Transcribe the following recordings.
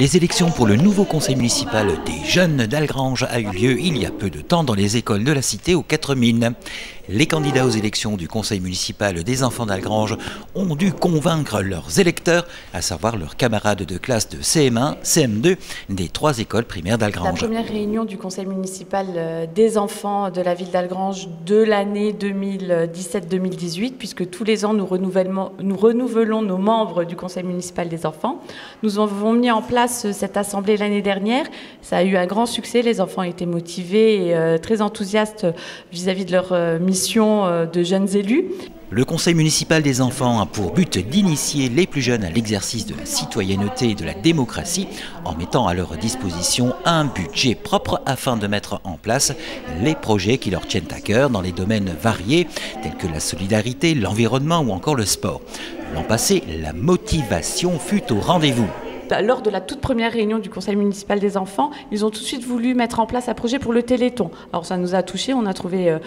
Les élections pour le nouveau conseil municipal des jeunes d'Algrange a eu lieu il y a peu de temps dans les écoles de la cité aux 4 mines. Les candidats aux élections du conseil municipal des enfants d'Algrange ont dû convaincre leurs électeurs, à savoir leurs camarades de classe de CM1, CM2 des 3 écoles primaires d'Algrange. La première réunion du conseil municipal des enfants de la ville d'Algrange de l'année 2017-2018, puisque tous les ans nous renouvelons nos membres du conseil municipal des enfants. Nous avons mis en place cette assemblée l'année dernière. Ça a eu un grand succès. Les enfants étaient motivés et très enthousiastes vis-à-vis de leur mission de jeunes élus. Le conseil municipal des enfants a pour but d'initier les plus jeunes à l'exercice de la citoyenneté et de la démocratie en mettant à leur disposition un budget propre afin de mettre en place les projets qui leur tiennent à cœur dans des domaines variés tels que la solidarité, l'environnement ou encore le sport. L'an passé, la motivation fut au rendez-vous. Lors de la toute première réunion du conseil municipal des enfants, ils ont tout de suite voulu mettre en place un projet pour le Téléthon. Alors ça nous a touchés, on a trouvé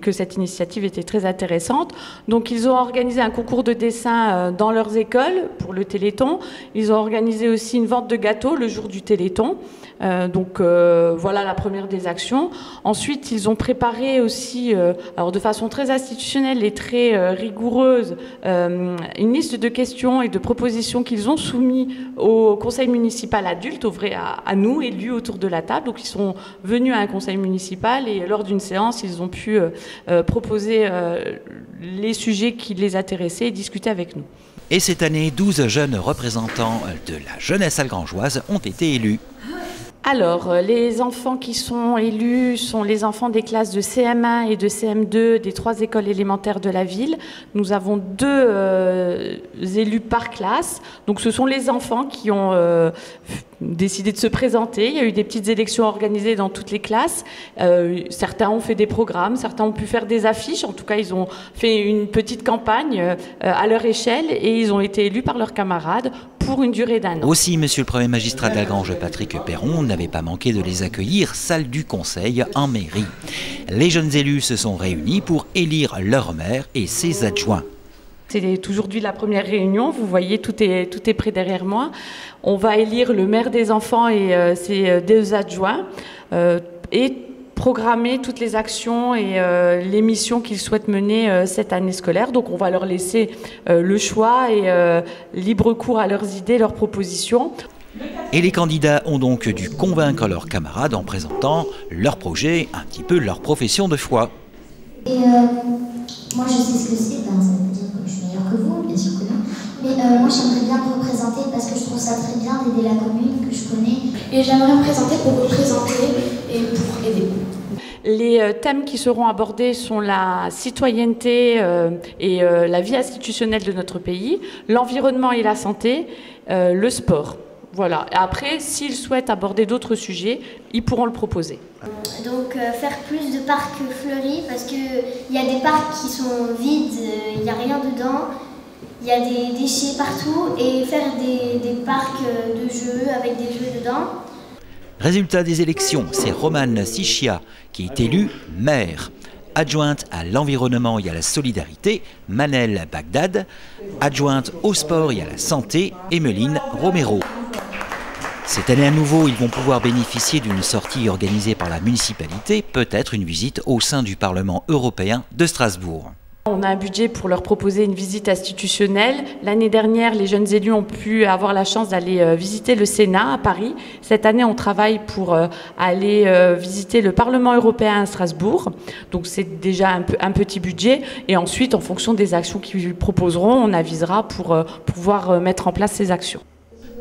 que cette initiative était très intéressante. Donc ils ont organisé un concours de dessin dans leurs écoles pour le Téléthon. Ils ont organisé aussi une vente de gâteaux le jour du Téléthon. Voilà la première des actions. Ensuite, ils ont préparé aussi, alors de façon très institutionnelle et très rigoureuse, une liste de questions et de propositions qu'ils ont soumis au conseil municipal adulte, à nous, élus autour de la table. Donc ils sont venus à un conseil municipal et lors d'une séance, ils ont pu proposer les sujets qui les intéressaient et discuter avec nous. Et cette année, 12 jeunes représentants de la jeunesse algrangeoise ont été élus. Alors, les enfants qui sont élus sont les enfants des classes de CM1 et de CM2 des 3 écoles élémentaires de la ville. Nous avons 2 élus par classe. Donc, ce sont les enfants qui ont décidé de se présenter. Il y a eu des petites élections organisées dans toutes les classes. Certains ont fait des programmes, certains ont pu faire des affiches. En tout cas, ils ont fait une petite campagne à leur échelle et ils ont été élus par leurs camarades pour une durée d'1 an. Aussi, monsieur le premier magistrat d'Algrange, Patrick Perron, n'avait pas manqué de les accueillir, salle du conseil en mairie. Les jeunes élus se sont réunis pour élire leur maire et ses adjoints. C'est aujourd'hui la première réunion, vous voyez, tout est prêt derrière moi. On va élire le maire des enfants et ses 2 adjoints et programmer toutes les actions et les missions qu'ils souhaitent mener cette année scolaire. Donc on va leur laisser le choix et libre cours à leurs idées, leurs propositions. Et les candidats ont donc dû convaincre leurs camarades en présentant leur projet, un petit peu leur profession de foi. Et moi je sais ce que c'est, ça veut dire que je suis meilleure que vous, bien sûr que non. Mais moi j'aimerais bien me représenter parce que je trouve ça très bien d'aider la commune que je connais. Et j'aimerais me présenter pour représenter et pour aider. Les thèmes qui seront abordés sont la citoyenneté et la vie institutionnelle de notre pays, l'environnement et la santé, le sport. Voilà. Et après, s'ils souhaitent aborder d'autres sujets, ils pourront le proposer. Donc faire plus de parcs fleuris parce qu'il y a des parcs qui sont vides, il n'y a rien dedans, il y a des déchets partout et faire des parcs de jeux avec des jeux dedans. Résultat des élections, c'est Romane Sichia qui est élue maire. Adjointe à l'environnement et à la solidarité, Manel Bagdad. Adjointe au sport et à la santé, Emeline Romero. Cette année à nouveau, ils vont pouvoir bénéficier d'une sortie organisée par la municipalité, peut-être une visite au sein du Parlement européen de Strasbourg. On a un budget pour leur proposer une visite institutionnelle. L'année dernière, les jeunes élus ont pu avoir la chance d'aller visiter le Sénat à Paris. Cette année, on travaille pour aller visiter le Parlement européen à Strasbourg. Donc c'est déjà un petit budget. Et ensuite, en fonction des actions qu'ils proposeront, on avisera pour pouvoir mettre en place ces actions.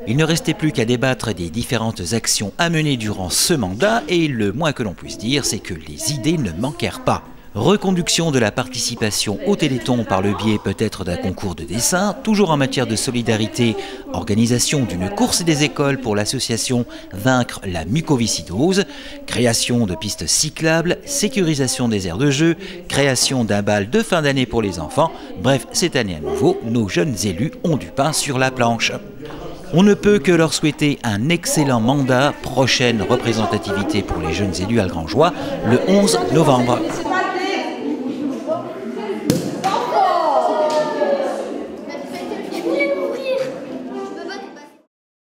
Il ne restait plus qu'à débattre des différentes actions à mener durant ce mandat et le moins que l'on puisse dire, c'est que les idées ne manquèrent pas. Reconduction de la participation au Téléthon par le biais peut-être d'un concours de dessin, toujours en matière de solidarité, organisation d'une course des écoles pour l'association Vaincre la mucoviscidose, création de pistes cyclables, sécurisation des aires de jeu, création d'un bal de fin d'année pour les enfants. Bref, cette année à nouveau, nos jeunes élus ont du pain sur la planche. On ne peut que leur souhaiter un excellent mandat, prochaine représentativité pour les jeunes élus algrangeois le 11 novembre.